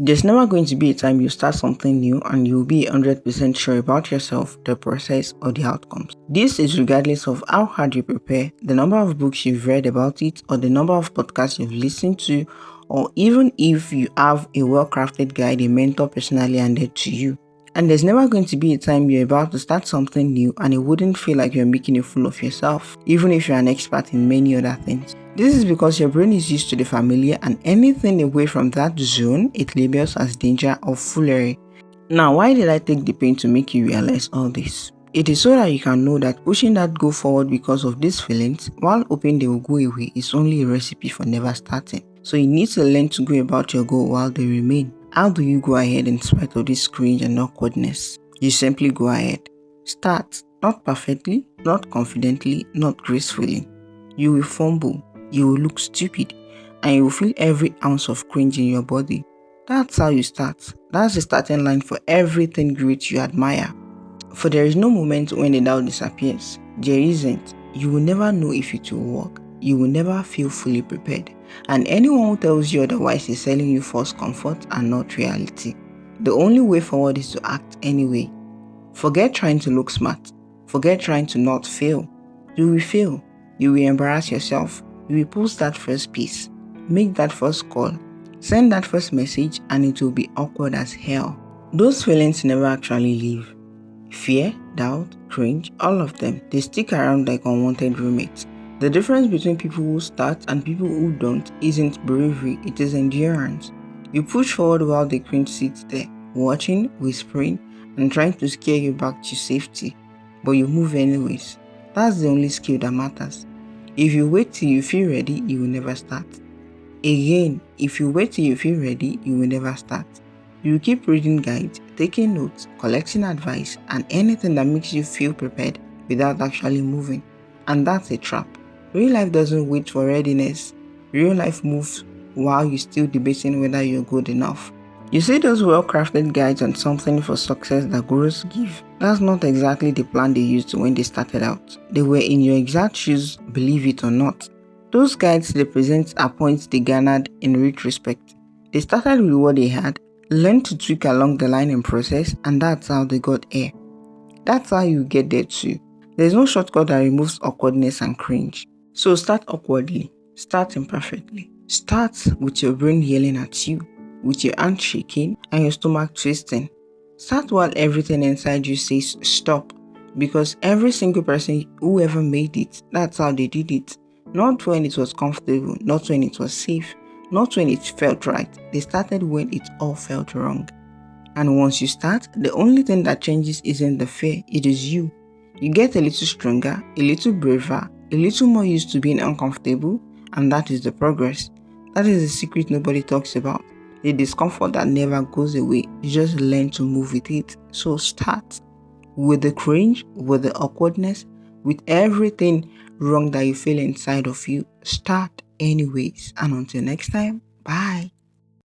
There's never going to be a time you start something new and you'll be 100% sure about yourself, the process, or the outcomes. This is regardless of how hard you prepare, the number of books you've read about it, or the number of podcasts you've listened to, or even if you have a well-crafted guide a mentor personally handed to you. And there's never going to be a time you're about to start something new and it wouldn't feel like you're making a fool of yourself, even if you're an expert in many other things. This is because your brain is used to the familiar, and anything away from that zone, it labels as danger or foolery. Now, why did I take the pain to make you realize all this? It is so that you can know that pushing that goal forward because of these feelings, while hoping they will go away, is only a recipe for never starting. So you need to learn to go about your goal while they remain. How do you go ahead in spite of this cringe and awkwardness? You simply go ahead. Start. Not perfectly, not confidently, not gracefully. You will fumble, you will look stupid, and you will feel every ounce of cringe in your body. That's how you start. That's the starting line for everything great you admire. For there is no moment when the doubt disappears. There isn't. You will never know if it will work. You will never feel fully prepared. And anyone who tells you otherwise is selling you false comfort and not reality. The only way forward is to act anyway. Forget trying to look smart. Forget trying to not fail. You will fail. You will embarrass yourself. You will post that first piece. Make that first call. Send that first message, and it will be awkward as hell. Those feelings never actually leave. Fear, doubt, cringe, all of them, they stick around like unwanted roommates. The difference between people who start and people who don't isn't bravery, it is endurance. You push forward while the cringe sits there, watching, whispering, and trying to scare you back to safety. But you move anyways. That's the only skill that matters. If you wait till you feel ready, you will never start. Again, if you wait till you feel ready, you will never start. You will keep reading guides, taking notes, collecting advice, and anything that makes you feel prepared without actually moving. And that's a trap. Real life doesn't wait for readiness. Real life moves while you're still debating whether you're good enough. You see those well-crafted guides on something for success that gurus give? That's not exactly the plan they used when they started out. They were in your exact shoes, believe it or not. Those guides represent a points they garnered in retrospect. They started with what they had, learned to tweak along the line in process, and that's how they got here. That's how you get there too. There's no shortcut that removes awkwardness and cringe. So start awkwardly, start imperfectly. Start with your brain yelling at you, with your hand shaking and your stomach twisting. Start while everything inside you says stop, because every single person who ever made it, that's how they did it. Not when it was comfortable, not when it was safe, not when it felt right. They started when it all felt wrong. And once you start, the only thing that changes isn't the fear, it is you. You get a little stronger, a little braver, a little more used to being uncomfortable, and that is the progress. That is the secret nobody talks about. The discomfort that never goes away. You just learn to move with it. So start. With the cringe, with the awkwardness, with everything wrong that you feel inside of you, start anyways. And until next time, bye.